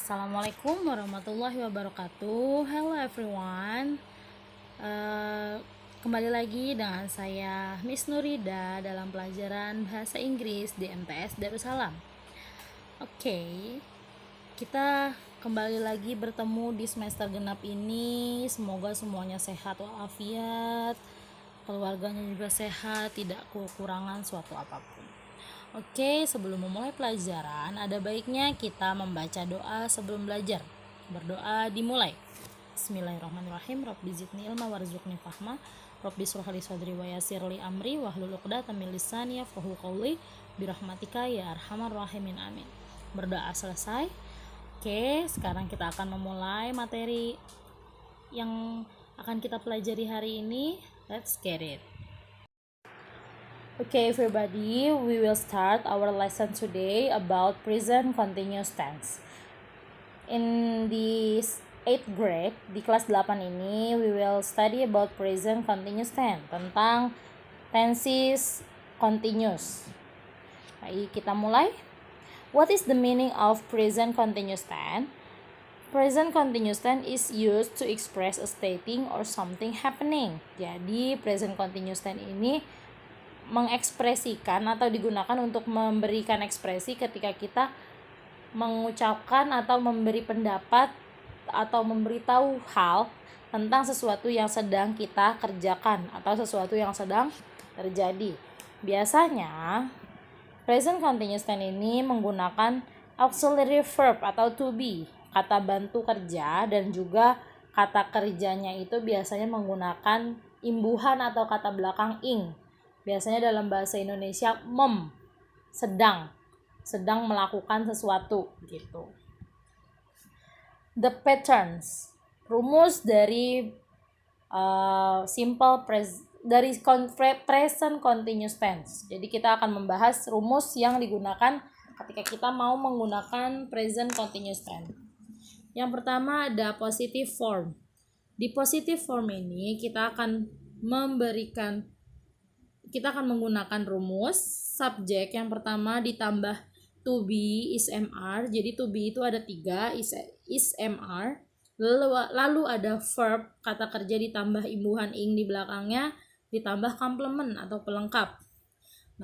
Assalamualaikum warahmatullahi wabarakatuh. Hello everyone. Kembali lagi dengan saya Miss Nurida dalam pelajaran bahasa Inggris di MTS Darussalam. Oke, kita kembali lagi bertemu di semester genap ini. Semoga semuanya sehat walafiat, keluarganya juga sehat, tidak kekurangan suatu apapun. Oke, sebelum memulai pelajaran, ada baiknya kita membaca doa sebelum belajar. Berdoa dimulai. Bismillahirrahmanirrahim. Rabbi zidni ilma warzuqni fahma. Rabbi shrah li sadri wa yassir li amri wahlul 'uqdatam min lisani yafqahu qawli birahmatika ya arhamar rahimin amin. Berdoa selesai. Oke, sekarang kita akan memulai materi yang akan kita pelajari hari ini. Let's get it. Okay, everybody, we will start our lesson today about present continuous tense. In this 8th grade, di kelas 8 ini, we will study about present continuous tense, tentang tenses continuous. Baik, kita mulai. What is the meaning of present continuous tense? Present continuous tense is used to express a stating or something happening. Jadi, present continuous tense ini mengekspresikan atau digunakan untuk memberikan ekspresi ketika kita mengucapkan atau memberi pendapat atau memberitahu hal tentang sesuatu yang sedang kita kerjakan atau sesuatu yang sedang terjadi. Biasanya present continuous tense ini menggunakan auxiliary verb atau to be, kata bantu kerja, dan juga kata kerjanya itu biasanya menggunakan imbuhan atau kata belakang ing. Biasanya dalam bahasa Indonesia sedang melakukan sesuatu gitu. The patterns, rumus dari present continuous tense. Jadi kita akan membahas rumus yang digunakan ketika kita mau menggunakan present continuous tense. Yang pertama ada positive form. Di positive form ini kita akan menggunakan rumus subjek yang pertama ditambah to be is mr. Jadi to be itu ada 3, is mr. Lalu ada verb, kata kerja ditambah imbuhan ing di belakangnya, ditambah complement atau pelengkap.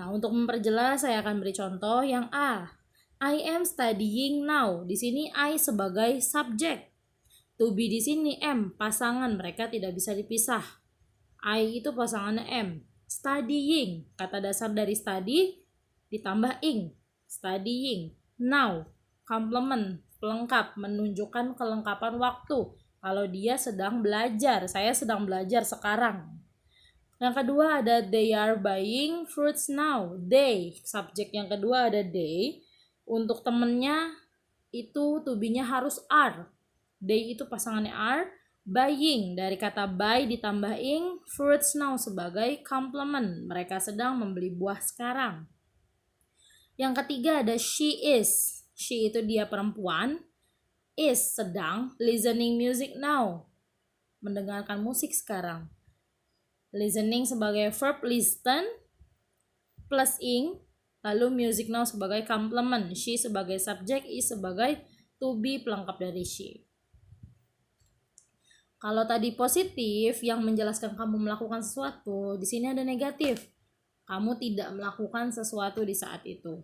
Nah, untuk memperjelas saya akan beri contoh yang A. I am studying now. Di sini I sebagai subjek. To be di sini M, pasangan, mereka tidak bisa dipisah. I itu pasangannya M. Studying, kata dasar dari study ditambah ing, studying. Now, complement, pelengkap, menunjukkan kelengkapan waktu. Kalau dia sedang belajar, saya sedang belajar sekarang. Yang kedua ada they are buying fruits now. They, subjek yang kedua ada they. Untuk temennya itu to be-nya harus are. They itu pasangannya are. Buying, dari kata buy ditambah ing, fruits now sebagai complement, mereka sedang membeli buah sekarang. Yang ketiga ada she is. She itu dia perempuan. Is sedang listening music now, mendengarkan musik sekarang. Listening sebagai verb listen plus ing, lalu music now sebagai complement. She sebagai subjek, is sebagai to be pelengkap dari she. Kalau tadi positif yang menjelaskan kamu melakukan sesuatu, di sini ada negatif. Kamu tidak melakukan sesuatu di saat itu.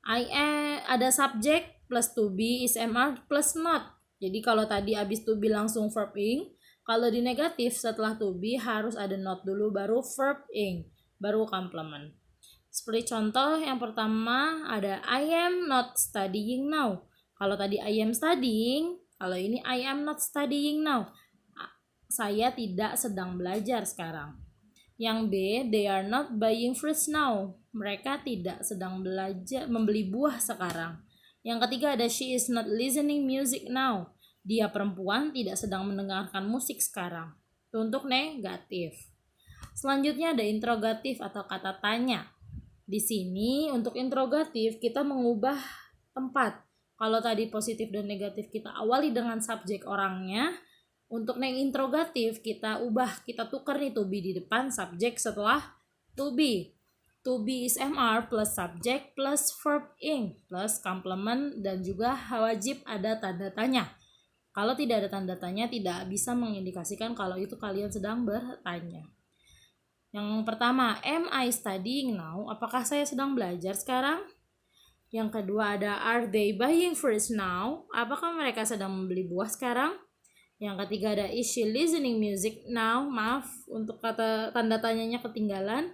Ada subjek plus to be is mr plus not. Jadi kalau tadi habis to be langsung verb ing, kalau di negatif setelah to be harus ada not dulu baru verb ing, baru complement. Seperti contoh yang pertama ada I am not studying now. Kalau tadi I am studying, kalau ini I am not studying now. Saya tidak sedang belajar sekarang. Yang B, they are not buying fruits now. Mereka tidak sedang membeli buah sekarang. Yang ketiga ada she is not listening music now. Dia perempuan tidak sedang mendengarkan musik sekarang. Itu untuk negatif. Selanjutnya ada interrogatif atau kata tanya. Di sini untuk interrogatif kita mengubah tempat. Kalau tadi positif dan negatif kita awali dengan subjek orangnya, untuk interrogatif kita tukar nih to be di depan, subjek setelah to be. To be is MR plus subject plus verb ing plus complement dan juga wajib ada tanda tanya. Kalau tidak ada tanda tanya tidak bisa mengindikasikan kalau itu kalian sedang bertanya. Yang pertama, am I studying now? Apakah saya sedang belajar sekarang? Yang kedua ada are they buying fruits now? Apakah mereka sedang membeli buah sekarang? Yang ketiga ada is she listening music now? Maaf untuk kata tanda tanyanya ketinggalan.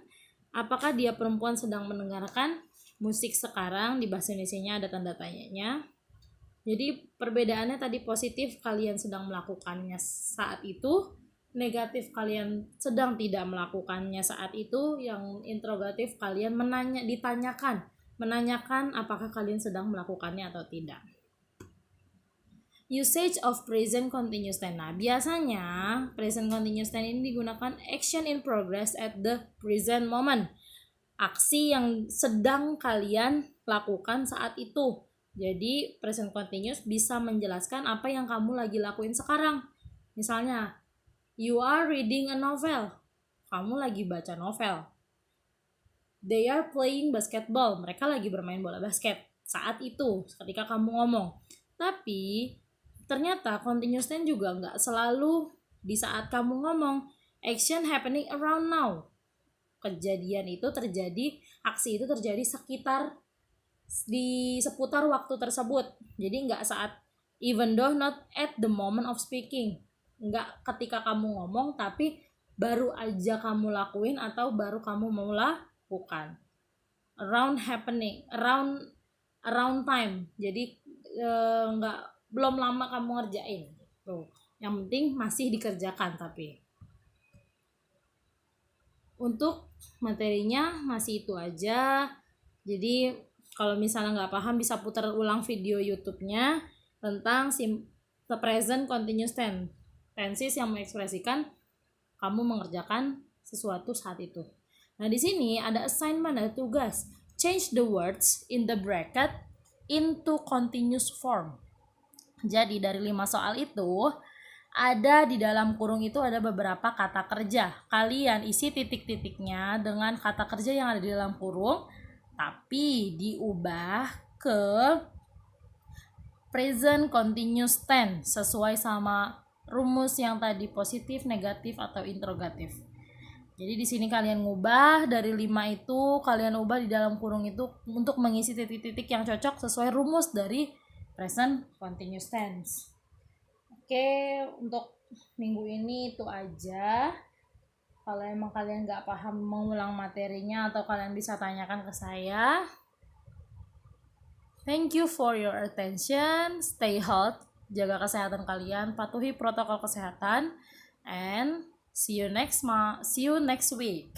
Apakah dia perempuan sedang mendengarkan musik sekarang? Di bahasa Indonesianya ada tanda tanyanya. Jadi perbedaannya tadi positif kalian sedang melakukannya saat itu, negatif kalian sedang tidak melakukannya saat itu, yang interrogatif kalian menanyakan apakah kalian sedang melakukannya atau tidak. Usage of present continuous tense. Nah, biasanya present continuous tense ini digunakan action in progress at the present moment. Aksi yang sedang kalian lakukan saat itu. Jadi, present continuous bisa menjelaskan apa yang kamu lagi lakuin sekarang. Misalnya, you are reading a novel. Kamu lagi baca novel. They are playing basketball. Mereka lagi bermain bola basket saat itu, ketika kamu ngomong. Tapi ternyata continuous tense juga nggak selalu di saat kamu ngomong. Action happening around now. Kejadian itu terjadi, aksi itu terjadi seputar waktu tersebut. Jadi nggak saat, even though not at the moment of speaking. Nggak ketika kamu ngomong, tapi baru aja kamu lakuin atau baru kamu mau lakukan. Around happening, around time. Jadi belum lama kamu ngerjain. Tuh. Yang penting masih dikerjakan tapi. Untuk materinya masih itu aja. Jadi kalau misalnya nggak paham bisa putar ulang video YouTube-nya tentang the present continuous tense. Tenses yang mengekspresikan kamu mengerjakan sesuatu saat itu. Nah, di sini ada assignment, ada tugas. Change the words in the bracket into continuous form. Jadi dari 5 soal itu ada di dalam kurung itu ada beberapa kata kerja. Kalian isi titik-titiknya dengan kata kerja yang ada di dalam kurung, tapi diubah ke present continuous tense sesuai sama rumus yang tadi, positif, negatif, atau interrogatif. Jadi di sini kalian ngubah dari 5 itu, kalian ubah di dalam kurung itu untuk mengisi titik-titik yang cocok sesuai rumus dari present continuous tense. Oke, untuk minggu ini itu aja. Kalau emang kalian nggak paham mengulang materinya atau kalian bisa tanyakan ke saya. Thank you for your attention. Stay healthy, jaga kesehatan kalian, patuhi protokol kesehatan, and see you next week.